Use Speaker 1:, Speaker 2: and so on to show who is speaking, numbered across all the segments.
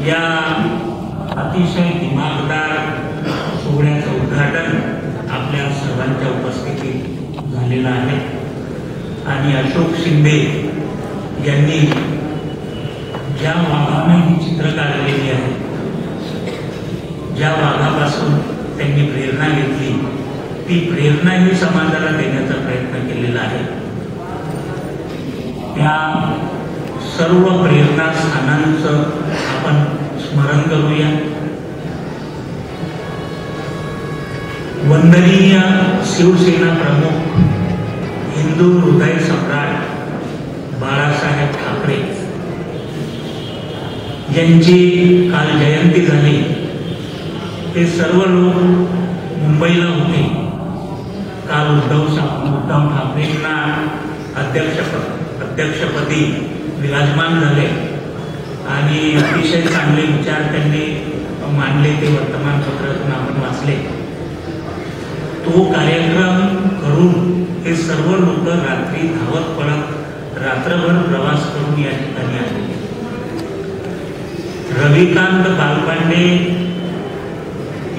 Speaker 1: या अतिशय दिमागदार सोहळ्याचं उद्घाटन आपल्या सर्वांच्या उपस्थितीत झालेलं आहे आणि अशोक शिंदे यांनी ज्या वाघाने ही चित्र काढलेली आहे, ज्या वाघापासून त्यांनी प्रेरणा घेतली, ती प्रेरणा ही समाजाला देण्याचा प्रयत्न केलेला आहे। त्या सर्व प्रेरणा स्थानांचं आपण स्मरण करूया। वंदनीय शिवसेना प्रमुख, हिंदू हृदय सम्राट बाळासाहेब ठाकरे यांची काल जयंती झाली। ते सर्व लोक मुंबईला होते। काल उद्धव ठाकरेंना अध्यक्षपदी विराजमान झाले आणि अतिशय चांगले विचार त्यांनी मांडले, ते वर्तमानपत्रातून आपण वाचले। तो कार्यक्रम करून हे सर्व लोक रात्री धावत पडत रात्रभर प्रवास करून या ठिकाणी आले। रविकांत बालपांडे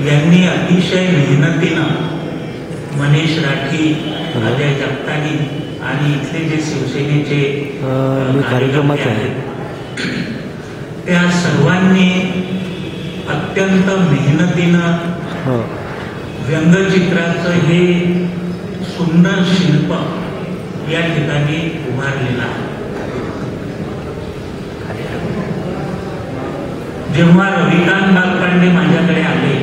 Speaker 1: यांनी अतिशय मेहनतीनं मनीष राठी, अजय जगतानी आणि इथले जे शिवसेनेचे कार्यकर्ते आहेत त्या सर्वांनी अत्यंत मेहनतीनं व्यंगचित्राचं हे सुंदर शिल्प या ठिकाणी उभारलेलं आहे। जेव्हा रविकांत बालपांडे माझ्याकडे आले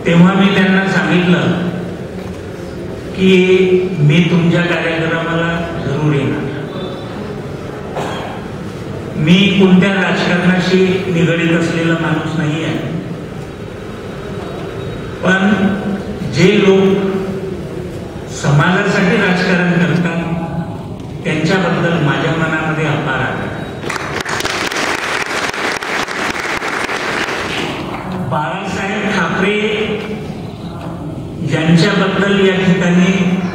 Speaker 1: तेव्हा मी त्यांना सांगितलं की मी तुमच्या कार्यक्रमाला जरूर येणार। मी कोणत्या राजकारणाशी निगडीत असलेला माणूस नाही आहे, पण जे लोक समाजासाठी राजकारण करतात त्यांच्याबद्दल माझ्या मनामध्ये अपार आदर आहे। बाळासाहेब ठाकरे यांच्याबद्दल या ठिकाणी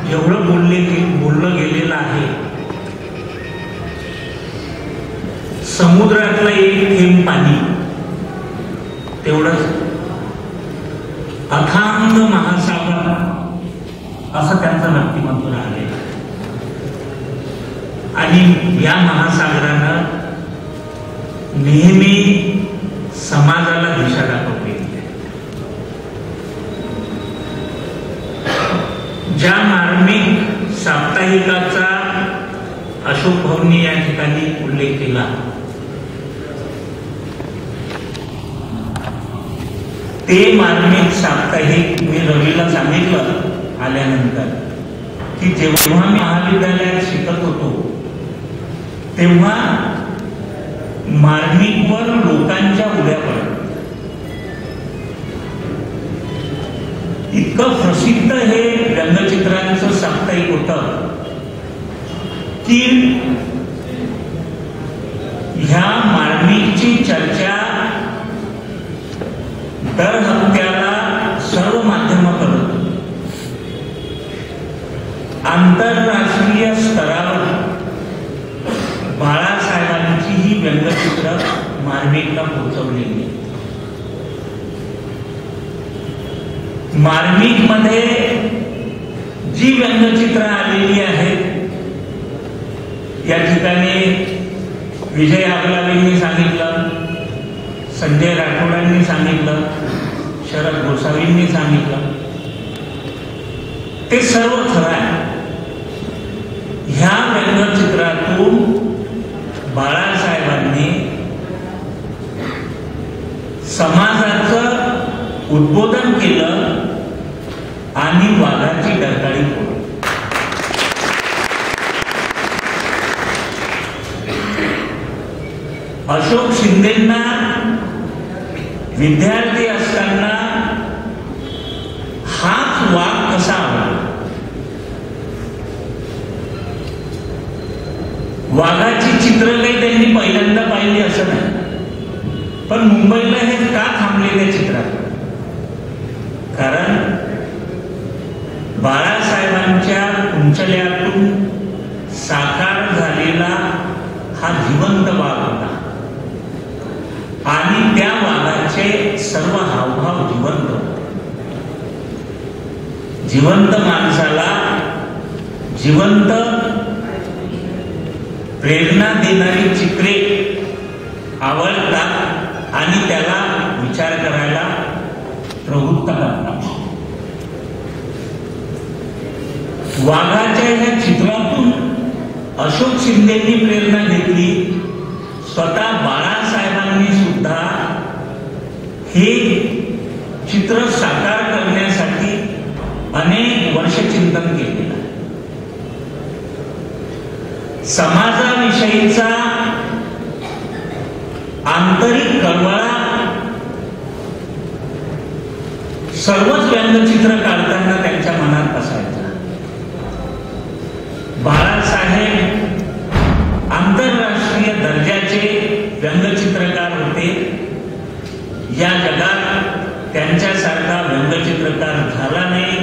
Speaker 1: जेवढं बोललं गेलेलं आहे, समुद्रातलं एक थेंब पाणी तेवढंच अथांग महासागर असं त्यांचं व्यक्तिमत्व राहिलेलं आहे आणि या महासागरानं नेहमी समाजाला दिशा दाखवली। ज्या मार्मिक साप्ताहिकाचा अशोक भाऊंनी या ठिकाणी उल्लेख केला, ते मार्मिक साप्ताहिक मी रवीला सांगितलं आल्यानंतर की जेव्हा मी महाविद्यालयात शिकत होतो तेव्हा मार्मिकवर लोकांच्या उड्या पडत। इतकं प्रसिद्ध हे व्यंगचित्रांचं साप्ताहिक होतं की ह्या मार्मिकची चर्चा दर हप्त्याला सर्व माध्यम करत। आंतरराष्ट्रीय स्तरावर बाळासाहेबांची ही व्यंगचित्र मार्मिकला पोहोचवलेली। मार्मिक मध्ये जी व्यंगचित्र आलेली आहेत या ठिकाणी विजय आगलावेंनी सांगितलं, संजय राठोडांनी सांगितलं, शरद गोसावींनी सांगितलं, ते सर्व खरं आहे। ह्या व्यंगचित्रातून बाळासाहेबांनी समाजाचं उद्बोधन केलं आणि वाघाची डरकाळी फोडली। अशोक शिंदेंना विद्यार्थी असताना हाच वाघ कसा आवडला, वाघाची चित्र काही त्यांनी पहिल्यांदा पाहिली असं नाही, पण मुंबईला हे का थांबले त्या चित्रात? कारण बाळासाहेबांच्या कुंचल्यातून साकार झालेला हा जिवंत वाघ होता। आणि त्या वाघाचे सर्व हावभाव जिवंत माणसाला जिवंत प्रेरणा देणारी चित्रे आवडतात आणि त्याला विचार करायला प्रवृत्त करतात. वाघाच्या या चित्रातून अशोक शिंदेंनी प्रेरणा घेतली. स्वतः बाळासाहेबांनी सुद्धा हे चित्र साकार करण्यासाठी अनेक वर्ष चिंतन केलेलं. समाजाविषयीचा आंतरिक कळवळा सर्वच व्यंगचित्र काढताना त्यांच्या मनात असायचा. बाळासाहेब आंतरराष्ट्रीय दर्जाचे व्यंगचित्रकार होते. या जगात त्यांच्यासारखा व्यंगचित्रकार झाला नाही.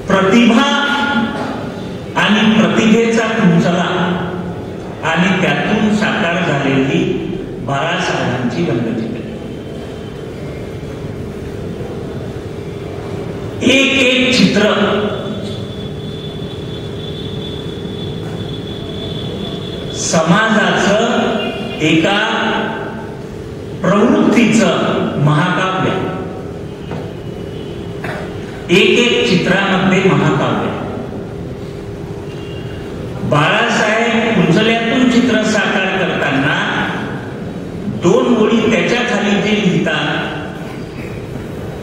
Speaker 1: प्रतिभा आणि प्रतिभेचा कुंचला आणि त्यातून साकार झालेली बाळासाहेबांची व्यंगचित्रे. एक एक चित्र समाजाचं एका प्रवृत्तीचं महाकाव्य. एक एक चित्रामध्ये महाकाव्य. बाळासाहेब कुंचल्यातून चित्र साकार करताना दोन ओळी त्याच्या खाली जे लिहितात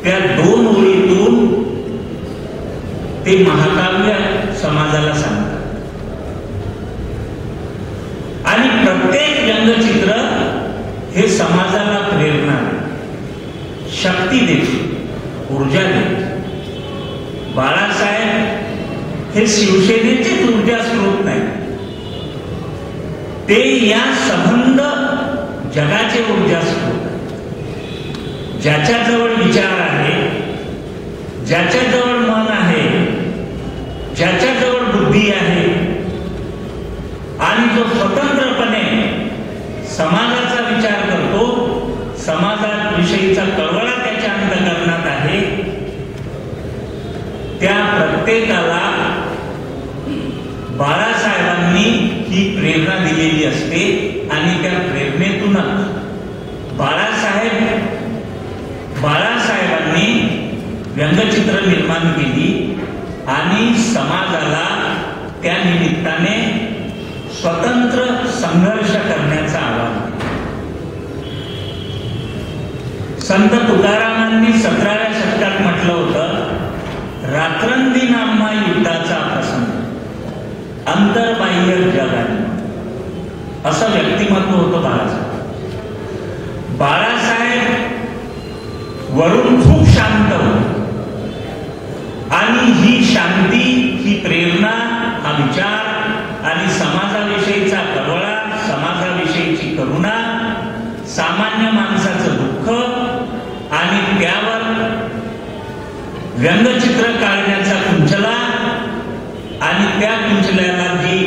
Speaker 1: त्या दोन ओळीतून ते महाकाव्य समाजाला सांगतात. आणि प्रत्येक व्यंगचित्र हे समाजाला प्रेरणा, शक्ती देते, ऊर्जा देते. बाळासाहेब हे शिवसेनेचे ऊर्जा स्रोत नाही, ते या संबंध जगाचे ऊर्जा स्रोत. ज्याच्याजवळ विचार आहे, ज्याच्याजवळ मन आहे, ज्याच्याजवळ बुद्धी आहे आणि जो स्वतंत्रपणे समाजाचा विचार करतो, समाजाविषयीचा कळवळा त्याच्या अंतःकरणात आहे, त्या प्रत्येकाला बाळासाहेबांनी ही प्रेरणा दिलेली असते. आणि त्या प्रेरणेतूनच बाळासाहेबांनी व्यंगचित्र निर्माण केली आणि समाजाला त्या निमित्ताने स्वतंत्र संघर्ष करण्याचं आवाहन. संत तुकारामांनी 17व्या शतकात म्हटलं होतं, रात्रंदिन आम्हा युद्धाचा प्रसंग, अंतर्बाह्य जगाने. असं व्यक्तिमत्व होतं बाळासाहेब. बाळासाहेब वरून खूप शांत होते आणि ही शांती, ही प्रेरणा, हा विचार आणि समाजाविषयीचा कळवळा, समाजाविषयीची करुणा, सामान्य माणसाचं दुःख आणि त्यावर व्यंगचित्र काढण्याचा कुंचला आणि त्या कुंचल्याला जी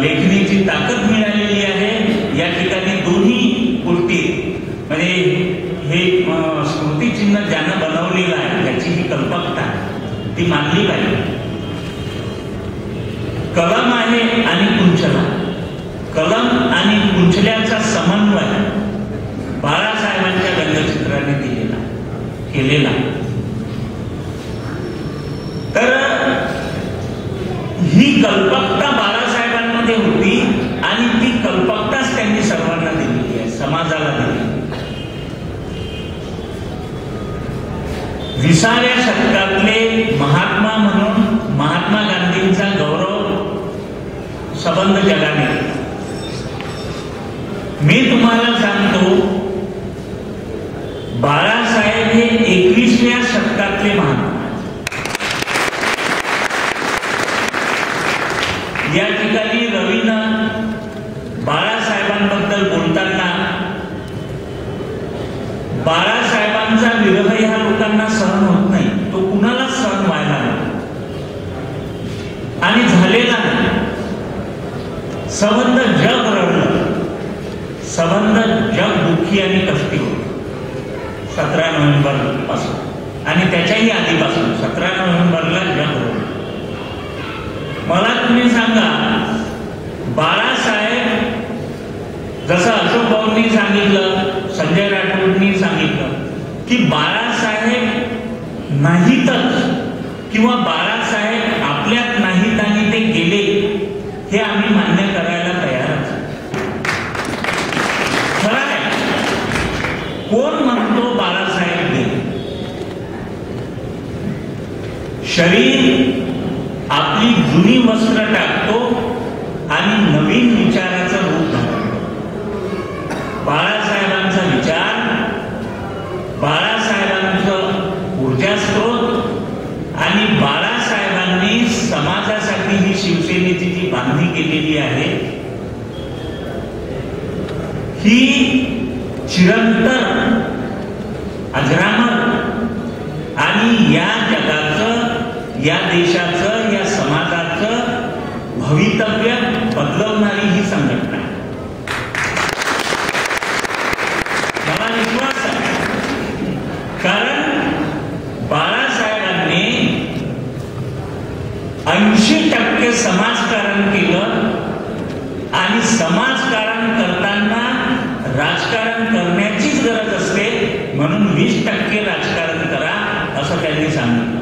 Speaker 1: लेखणीची ताकद मिळालेली आहे, या ठिकाणी दोन्ही गोष्टी म्हणजे हे स्मृतिचिन्ह ज्यानं बनवलेलं आहे त्याची ही कल्पकता ती मानली पाहिजे. कलम आहे आणि कुंचला, कलम आणि कुंचल्याचा समन्वय बाळासाहेबांच्या व्यंगचित्राने केलेला. तर ही कल्पकता बाळासाहेबांमध्ये होती आणि ती कल्पकताच त्यांनी सर्वांना दिलेली आहे, समाजाला दिली. 20व्या शतकातले महात्मा म्हणून महात्मा गांधींचा गौरव संबंध जगाने. मी तुम्हाला सांगतो, बाळासाहेब हे 21व्या शतकातले महात्मा. या ठिकाणी रवीनं बाळासाहेबांबद्दल बोलताना बाळासाहेबांचा विरह ह्या लोकांना सहन होत नाही, तो कुणालाच सहन व्हायला नाही आणि झालेला नाही. संबंध जग रडलं, संबंध जग दुःखी आणि कष्टी होत 17 नोव्हेंबर पासून आणि त्याच्याही आधीपासून 17 नोव्हेंबरला जग रडलं. मला तुम्ही सांगा, बाळासाहेब जसं अशोक भाऊंनी सांगितलं, संजय राठोडनी सांगितलं की बाळासाहेब नाहीतच किंवा बाळासाहेब आपल्यात नाहीत आणि ते गेले, हे आम्ही मान्य करायला तयारच. खरं आहे, कोण म्हणतो बाळासाहेब गेले? शरीर आपली जुनी वस्त्र टाकतो आणि नवीन विचाराचं रूप धारतो. बाळासाहेबांचा विचार, बाळासाहेबांचं ऊर्जा स्रोत आणि बाळासाहेबांनी समाजासाठी ही शिवसेनेची जी बांधणी केलेली आहे ही चिरंतर, अजरामर आणि या जगाचं, या देशाचं, या समाजाचं भवितव्य बदलवणारी ही संघटना. मला विश्वास आहे, कारण बाळासाहेबांनी 80% समाजकारण केलं आणि समाजकारण करताना राजकारण करण्याचीच गरज असते, म्हणून 20% राजकारण करा असं त्यांनी सांगितलं.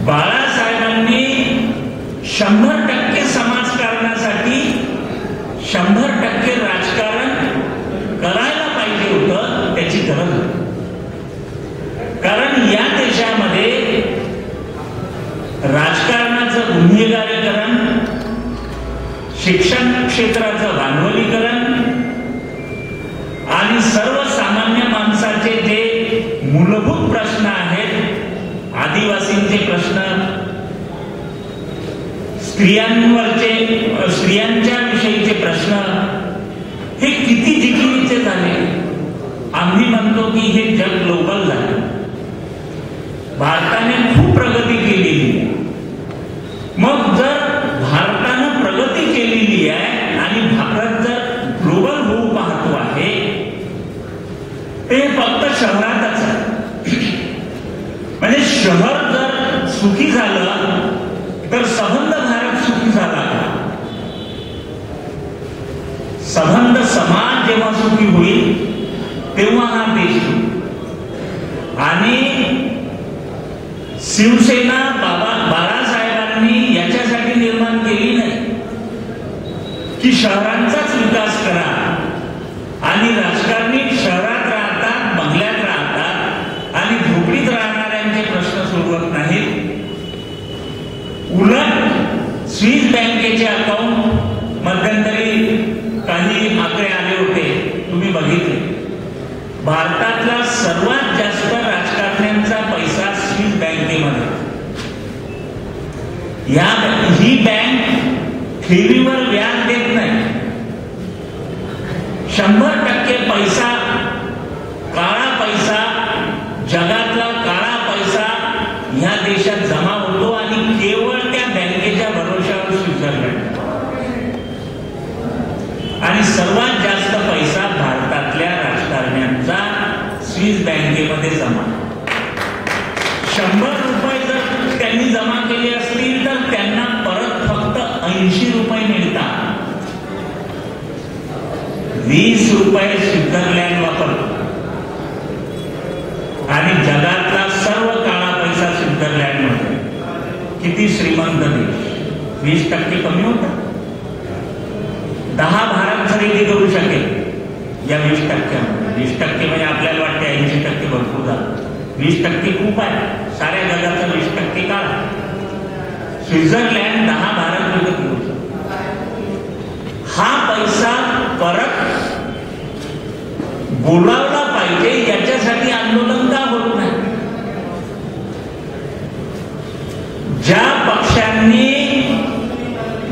Speaker 1: बाळासाहेबांनी 100% समाजकारणासाठी 100% राजकारण करायला पाहिजे होतं, त्याची गरज होती. कारण या देशामध्ये राजकारणाचं गुन्हेगारीकरण, शिक्षण क्षेत्राचं भांडवलीकरण आणि सर्वसामान्य माणसाचे जे मूलभूत प्रश्न आहेत, आदिवासींचे प्रश्न, स्त्रियांच्या विषयीचे प्रश्न, हे किती जिकिरीचे झाले. आम्ही म्हणतो की हे जग ग्लोबल झाले. भारताने खूप प्रगती केलेली आहे. मग जर भारतानं प्रगती केलेली आहे आणि भारत जर ग्लोबल होऊ पाहतो आहे, ते फक्त शहरातच आहे. म्हणजे शहर जर सुखी झालं तर संबंध भारत सुखी झाला. संबंध समाज जेव्हा सुखी होईल तेव्हा हा देश होईल. आणि शिवसेना बाळासाहेबांनी याच्यासाठी निर्माण केली नाही की शहरांचाच विकास करा आणि राजकारणी शहरात राहतात, बंगल्यात राहतात आणि झोपडीत राहणाऱ्यांचे प्रश्न सोडवत नाहीत. उलट स्विस बँकेचे अकाउंट मध्यंतरी काही आकडे आले होते, तुम्ही बघितले. भारतातला सर्वात जास्त राजकारण्यांचा पैसा स्विस बँकेमध्ये. ही बँक ठेवीवर व्याज देत नाही. 100% पैसा, काळा पैसा, जगातला काळा पैसा ह्या देशात जमा होतो आणि केवळ त्या बँकेच्या भरोश्यावर स्वित्झर्लंड. आणि सर्वात जास्त पैसा भारतातल्या राजकारण्यांचा स्विस बँकेमध्ये जमा. 100 रुपये जर त्यांनी जमा केले असतील तर त्यांना परत फक्त 80 रुपये मिळतात. 20 रुपये स्वित्झर्लंड वापरतो आणि जगातला सर्व काळा पैसा स्वित्झर्लंड मध्ये. किती श्रीमंत देश. 20% कमी होतं. 10 भारत खरेदी करू शकेल या 20%. 20% म्हणजे आपल्याला वाटते 80% भरपूर झालं. 20% खूप आहे. साऱ्या जगाचा 20% काळा. स्वित्झर्लंड 10 भारत विकत घेऊ शकतो. हा पैसा परत बोलावला पाहिजे याच्यासाठी आंदोलन का होत नाही. ज्या पक्षांनी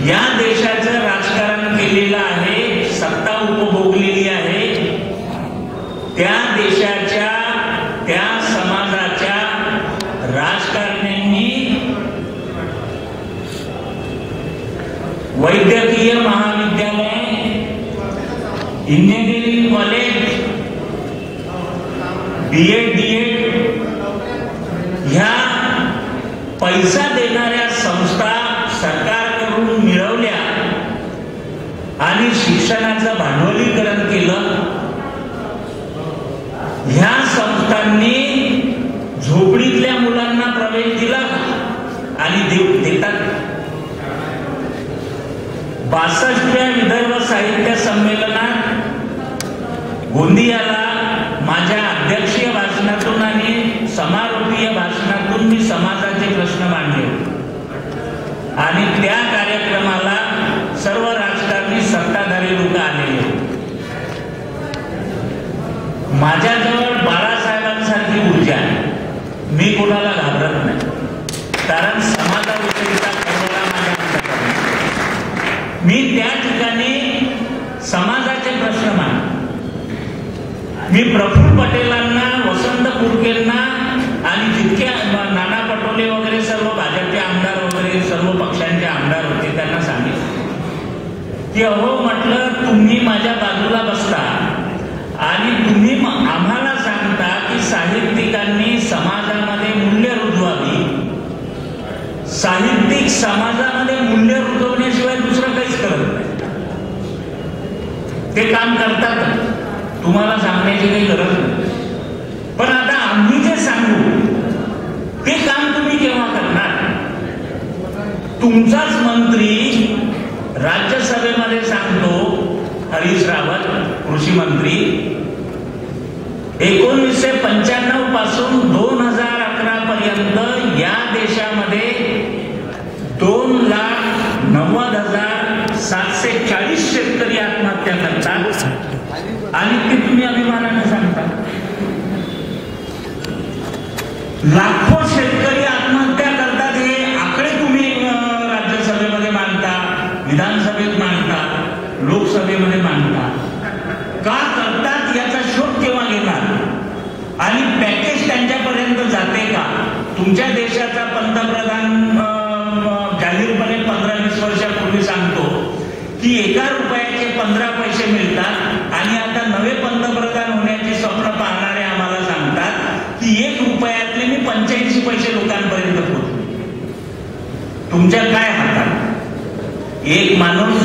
Speaker 1: या देशाचं राजकारण केलेलं आहे, सत्ता उपभोगलेली आहे, त्या देशाच्या, त्या समाजाच्या राजकारण्यांनी वैद्यकीय महाविद्यालय, इंजिनिअरिंग कॉलेज, BEd, DEd ह्या पैसा देणाऱ्या संस्था सरकारकडून मिळवल्या आणि शिक्षणाचं भांडवलीकरण केलं. ह्या संस्थांनी झोपडीतल्या मुलांना प्रवेश दिला आणि देतात. 62व्या विदर्भ साहित्य संमेलनात गोंदियाला माझ्या अध्यक्षीय भाषणातून आणि समारोपीय भाषणातून मी समाजाचे प्रश्न मांडले आणि त्या कार्यक्रमाला सर्व राजकारणी सत्ताधारी लोक आलेले. माझ्याजवळ बाळासाहेबांसारखी ऊर्जा आहे. मी कोणाला घाबरत नाही, कारण समाजाविषयीचा कळवळा माझ्या अंतःकरणात. मी त्या ठिकाणी समाजाचे प्रश्न मांडले. मी प्रफुल्ल पटेलांना, वसंत कुरकेंना आणि जितके नाना पटोले वगैरे सर्व भाजपचे आमदार वगैरे सर्व पक्षांचे आमदार होते त्यांना सांगितलं की अहो म्हटलं, तुम्ही माझ्या बाजूला बसता आणि तुम्ही आम्हाला सांगता की साहित्यिकांनी समाजामध्ये मूल्य रुजवावी. साहित्यिक समाजामध्ये मूल्य रुजवण्याशिवाय दुसरं काहीच करत नाही. ते काम करतात, तुम्हाला सांगण्याची काही गरज नाही. पण आता आम्ही जे सांगू ते काम तुम्ही केव्हा करणार? तुमचाच मंत्री राज्यसभेमध्ये सांगतो, हरीश रावत कृषी मंत्री, 1995 पासून 2011 पर्यंत या देशामध्ये 2,90,740 शेतकरी आत्महत्या करतात आणि ते तुम्ही अभिमानाने सांगता. लाखो शेतकरी आत्महत्या करतात हे आकडे तुम्ही राज्यसभेमध्ये मांडता, विधानसभेत मांडता, लोकसभेमध्ये मांडता. का करतात याचा शोध केव्हा घेणार? आणि पॅकेज त्यांच्यापर्यंत जाते का? तुमच्या देशाचा पंतप्रधान जाहीरपणे 15-20 वर्षापूर्वी सांगतो की 1 रुपयाचे 15 पैसे मिळतात आणि आता नवे पंतप्रधान होण्याचे स्वप्न पाहणारे आम्हाला सांगतात की 1 रुपयातले मी 85 पैसे लोकांपर्यंत पोहोचतो. तुमच्या काय हातात? एक माणूस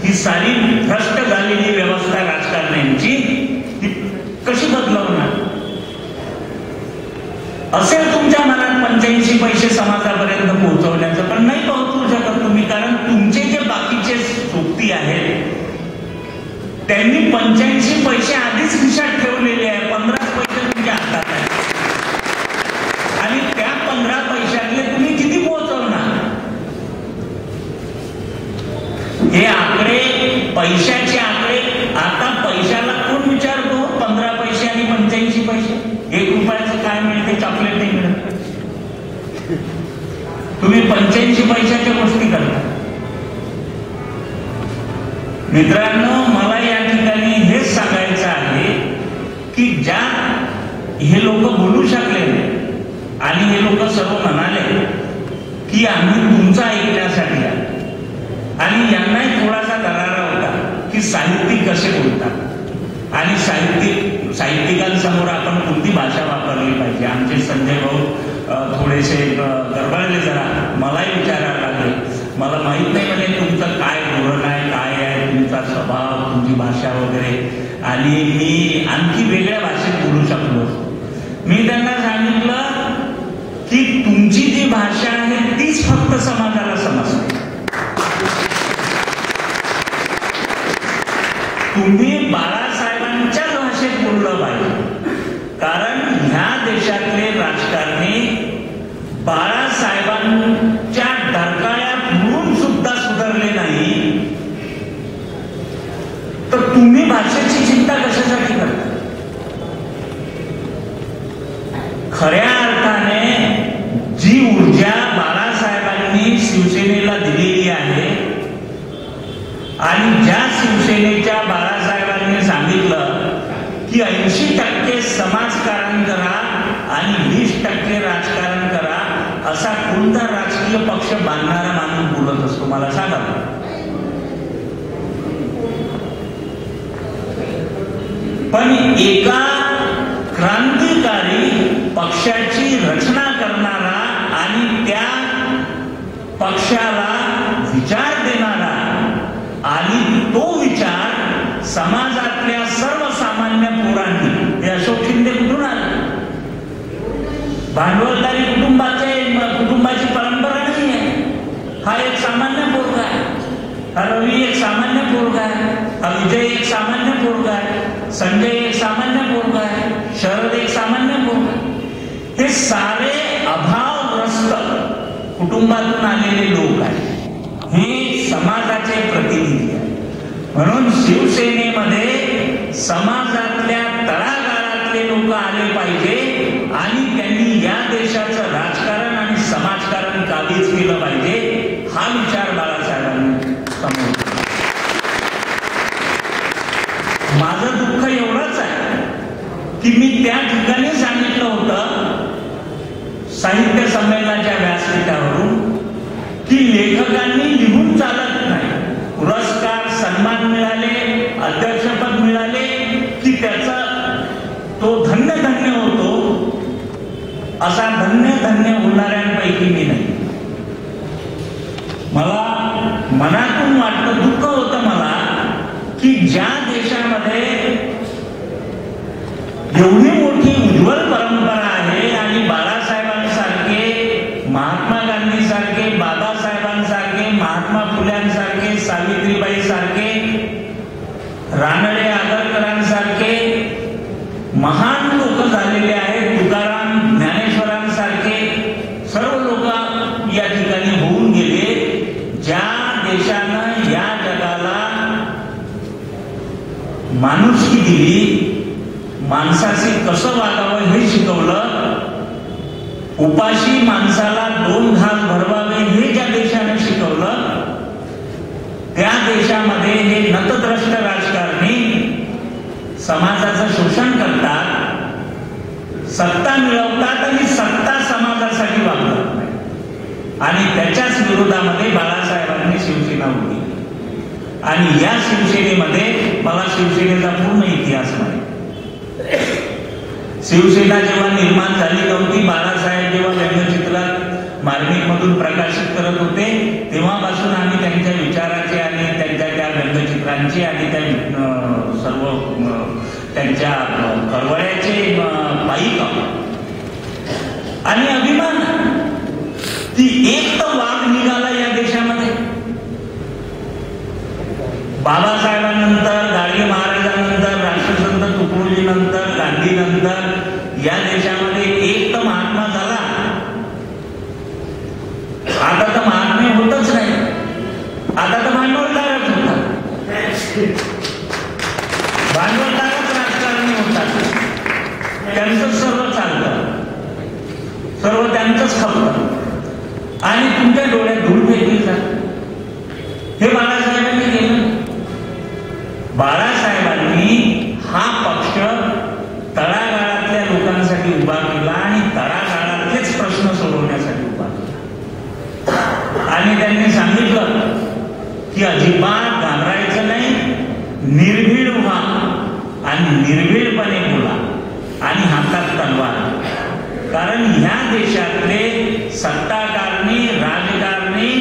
Speaker 1: ही सारी भ्रष्ट झालेली व्यवस्था राजकारण्यांची कशी बदलवणार? असेल तुमच्या मनात 85 पैसे समाजापर्यंत पोहोचवण्याचं, पण नाही पोहोचवू शकत तुम्ही, कारण तुमचे जे बाकीचे सोबती आहेत त्यांनी 85 पैसे आधीच खिशात ठेवलेले आहे. 15 पैसे तुमच्या हातात आहेत आणि त्या 15 पैशातले तुम्ही किती पोहोचवणार? हे आकडे, पैशाचे आकडे, आता पैशाला कोण विचारतो? 15 पैसे आणि 85 पैसे. 1 रुपयाचं काय मिळते? चॉकलेट नाही मिळत. तुम्ही 85 पैशाच्या गोष्टी करता. मित्रांनो, मला या ठिकाणी हेच सांगायचं आहे की ज्या हे लोक बोलू शकले आणि हे लोक सर्व म्हणाले की आम्ही तुमचं ऐकण्यासाठी आहे, आणि यांनाही थोडासा दरारा होता की साहित्यिक कसे बोलतात आणि साहित्यिकांसमोर आपण कोणती भाषा वापरली पाहिजे. आमचे संजय भाऊ थोडेसे गडबडले जरा. मलाही विचारायला लागले, मला माहित नाही म्हणजे तुमचं काय धोरण आहे, काय आहे तुमचा स्वभाव, तुमची भाषा वगैरे, आणि मी आणखी वेगळ्या भाषेत बोलू शकलो. मी त्यांना सांगितलं की तुमची जी भाषा आहे तीच फक्त समाजाला समजते. तुम्ही बाळासाहेबांच्या भाषेत बोललं पाहिजे, कारण ह्या देशातले राजकारणी बाळासाहेबांच्या ढरकाळ्या म्हणून सुद्धा सुधारले नाही, तर तुम्ही भाषेची चिंता कशासाठी करता? खऱ्या अर्थाने जी ऊर्जा बाळासाहेबांनी शिवसेनेला दिलेली आहे आणि ज्या शिवसेनेच्या बाळासाहेबांनी सांगितलं की 80% समाजकारण करा आणि 20% राजकारण करा, असा कोणता राजकीय पक्ष बांधणारा माणूस बोलत असतो? मला सांगा. पण एका क्रांतिकारी पक्षाची रचना करणारा आणि त्या पक्षाला विचार देणारा आणि तो विचार समाजातल्या सर्वसामान्य पोरांनी, हे अशोक शिंदे कुठून आले? भांडवलदारी कुटुंबाची परंपरा नाही आहे. हा एक सामान्य पोरगा आहे, हा रवी एक सामान्य पोरगा आहे, हा विजय एक सामान्य पोरगा आहे, संजय एक सामान्य पोरगा आहे, शरद एक सामान्य पोरगा आहे. हे सारे अभावग्रस्त कुटुंबातून आलेले लोक आहेत, हे समाजाचे प्रतिनिधी आहेत. म्हणून शिवसेनेमध्ये समाजातल्या तळागाळातले लोक आले पाहिजे आणि त्यांनी या देशाचं राजकारण आणि समाजकारण काबीज केलं पाहिजे, हा विचार बाळासाहेबांनी समोर. माझं दुःख एवढंच आहे की मी त्या ठिकाणी सांगितलं होतं साहित्य संमेलनाच्या व्यासपीठावरून की लेखकांनी लिहून चालत नाही. पुरस्कार, सन्मान मिळाले, अध्यक्षपद मिळाले की त्याचा तो धन्य धन्य होतो, असा धन्य धन्य होणाऱ्यांपैकी मी नाही. मला मनातून वाटलं, दुःख होतं मला की ज्या देशामध्ये एवढी मोठी उज्ज्वल परंपरा आहे आणि बाळासाहेबांसारखे, महात्मा गांधी सारखे, बाबासाहेबांसारखे, महात्मा फुल्यांसारखे, सावित्रीबाई सारखे, रानडे आगरकरांसारखे महान लोक झालेले आहेत, तुकाराम ज्ञानेश्वरांसारखे सर्व लोक या ठिकाणी होऊन गेले. ज्या देशानं या जगाला माणुसकी दिली, माणसाशी कसं वागावं हे शिकवलं, उपाशी माणसाला 2 घास भरवावे हे ज्या देशाने शिकवलं, त्या देशामध्ये हे नतद्रष्ट राजकारणी समाजाचं शोषण करतात, सत्ता मिळवतात आणि सत्ता समाजासाठी वापरत नाही. आणि त्याच्याच विरोधामध्ये बाळासाहेबांनी शिवसेना उभी आणि या शिवसेनेमध्ये मला शिवसेनेचा पूर्ण इतिहास माहिती. शिवसेना जेव्हा निर्माण झाली नव्हती, बाळासाहेब जेव्हा व्यंगचित्रात मार्मिकमधून प्रकाशित करत होते तेव्हापासून आम्ही त्यांच्या विचाराचे आणि त्यांच्या त्या व्यंगचित्रांची आणि त्या सर्व त्यांच्या करवळ्याचे पायिक आणि अभिमान की एक तर वाघ निघाला या देशामध्ये. बाबासाहेबांनंतर, गाडगे महाराजांनंतर, राष्ट्रसंत तुकडोजीनंतर, गांधीनंतर या देशामध्ये एक तर महात्मा झाला. आता तर महात्मे होतच नाही, आता तर भांडवलदारच होतात, भांडवलदारच राजकारणी होतात. त्यांचं सर्व चालतं, सर्व त्यांचंच खपतं आणि तुमच्या डोळ्यात धूळ फेकली जाते. हे बाळासाहेबांनी केलं. बाळासाहेबांनी हा पक्ष तळागाळातल्या लोकांसाठी उभा केला आणि तळागाळातलेच प्रश्न सोडवण्यासाठी उभा केला. आणि त्यांनी सांगितलं की अजिबात घाबरायचं नाही, निर्भीड व्हा आणि निर्भीडपणे बोला आणि हातात तलवार. कारण ह्या देशातले सत्ताकारणी, राजकारणी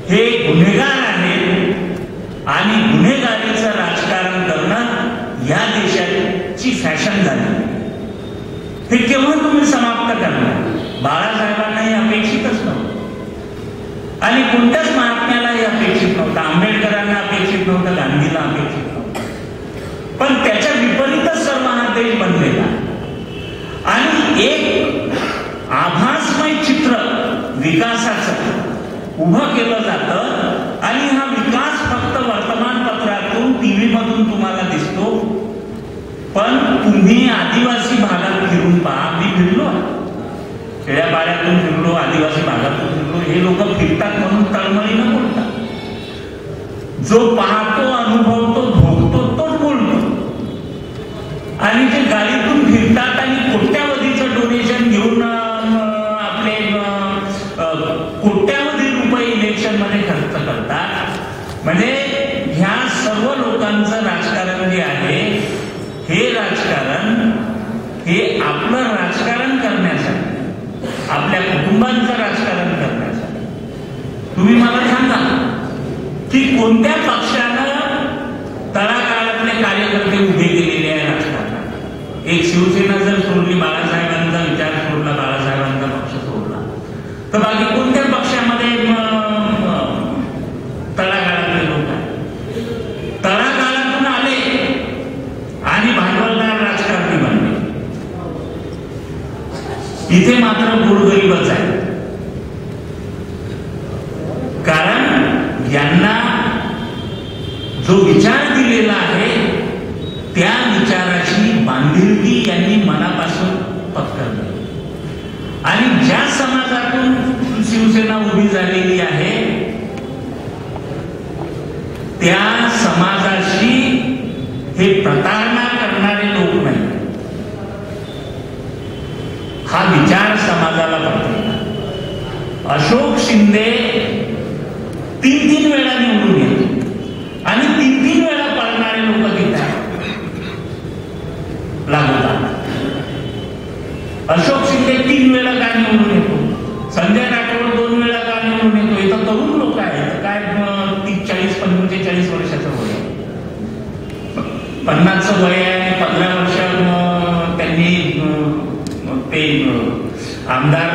Speaker 1: हे गुन्हेगार आहेत आणि गुन्हेगारीचं राजकारण करणं या देशाची फॅशन झाली. हे केव्हा तुम्ही समाप्त करणार? बाळासाहेबांना हे अपेक्षितच नव्हतं आणि कोणत्याच महात्म्याला हे अपेक्षित नव्हतं. आंबेडकरांना अपेक्षित नव्हतं, गांधीला अपेक्षित नव्हतं. पण त्याच्या विपरीतच सर्व हा देश बनलेला आणि एक आभासमय चित्र विकासाचं उभं केलं जातं आणि हा विकास फक्त वर्तमानपत्रातून, टीव्ही मधून तुम्हाला दिसतो. पण तुम्ही आदिवासी भागात फिरून पहा. मी फिरलो, खेड्यापाड्यातून फिरलो, आदिवासी भागातून फिरलो. हे लोक फिरतात म्हणून तळमळीनं बोलतात. जो पाहतो, अनुभवतो, भोगतो तोच बोलतो. आणि जे गाडीतून फिरतात आणि कोट्यावधीचं डोनेशन घेऊन आपले कोट्यावधी रुपये इलेक्शन मध्ये खर्च करतात. म्हणजे ह्या सर्व लोकांचं राजकारण जे आहे हे राजकारण हे आपलं राजकारण करण्यासाठी, आपल्या कुटुंबांचं राजकारण करण्यासाठी. तुम्ही मला सांगा की कोणत्या पक्षानं तळागाळातले कार्यकर्ते उभे केलेले आहे राजकारणात? एक शिवसेना जर सोडली, बाळासाहेबांचा विचार सोडला, बाळासाहेबांचा पक्ष सोडला, तर बाकी कोणत्या पक्षामध्ये तळागाळातले लोक आहेत? तळागाळातून आले आणि भांडवलदार राजकारणी बनले. इथे मात्र गोरगरीबच आहे. कारण यांना जो विचार दिलेला आहे त्या विचाराची बांधिलकी यांनी मनापासून पत्करली. आणि ज्या समाजातून शिवसेना उभी झालेली आहे त्या समाजाशी हे प्रतारणा करणारे लोक नाही. हा विचार समाजाला पटला. अशोक शिंदे 3 वेळा निवडून येतो आणि 3 वेळा पळणारे लोक तिथे लागतात. अशोक शिंदे 3 वेळा का निवडून येतो? संजय राठोड 2 वेळा का निवडून येतो? इथं तरुण लोक आहेत, काय 40-45 वर्षाचं वय, 50चं वय आहे. 15 वर्ष त्यांनी ते आमदार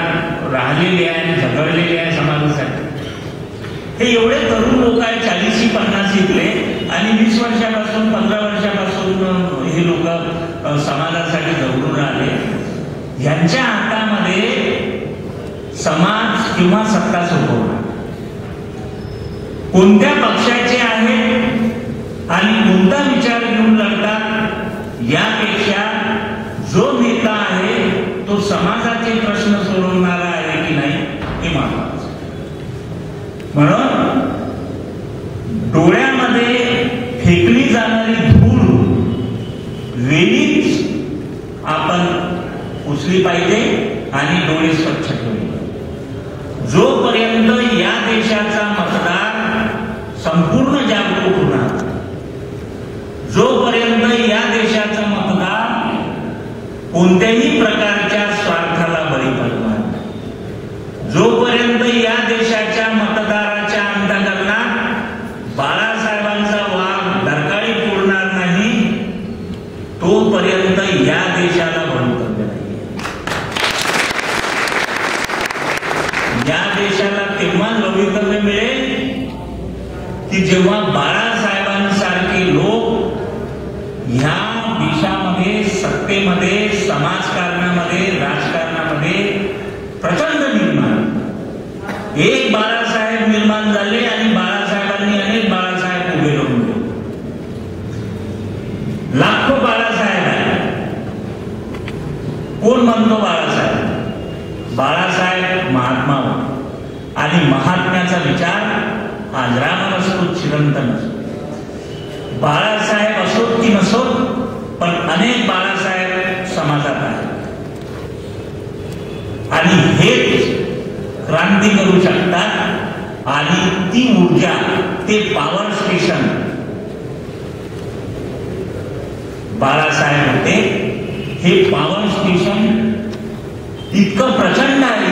Speaker 1: राहिलेले आहे, झगडलेले आहे समाजासाठी. हे एवढे तरुण लोक आहेत, 40-50 इथले, आणि 20 वर्षापासून 15 वर्षापासून हे लोक समाजासाठी झगडून राहिले. यांच्या हातामध्ये समाज किंवा सत्ता सोपवणार. कोणत्या पक्षाचे आहेत आणि कोणता विचार घेऊन लढतात यापेक्षा जो नेता आहे तो समाजाचे प्रश्न सोडवणारा आहे की नाही हे महत्वाचं. म्हणून डोळ्यामध्ये फेकली जाणारी धूळ वेळीच आपण पुसली पाहिजे आणि डोळे स्वच्छ ठेवले. जोपर्यंत या देशाचा मतदार संपूर्ण जागरूक होणार, जोपर्यंत या देशाचा मतदार कोणत्याही प्रकारच्या स्वार्थाला बळी पडणार, जोपर्यंत या देशाच्या मतदाराच्या अंतःकरणात बाळासाहेबांचा वाघ डरकाळी फोडणार नाही, तोपर्यंत या देशाला भवितव्य नाही. या देशाला तेव्हाच भवितव्य मिळेल की जेव्हा बाळासाहेबांसारखे लोक ह्या देशामध्ये सत्तेमध्ये, समाजकारणामध्ये, राजकारणामध्ये प्रचंड निर्माण. एक बाळासाहेब निर्माण झाले आणि बाळासाहेबांनी अनेक बाळासाहेब उभे राहून गेले. लाखो बाळासाहेब आहेत. कोण म्हणतो बाळासाहेब? बाळासाहेब महात्मा होते आणि महात्म्याचा विचार आज राम असतो, चिरंतन असतो. बाळासाहेब असोत की नसोत, पण अनेक बाळासाहेब समाजात आहेत आणि हेच क्रांती करू शकतात. आणि ती ऊर्जा, ते पॉवर स्टेशन बाळासाहेब होते. हे पॉवर स्टेशन इतकं प्रचंड आहे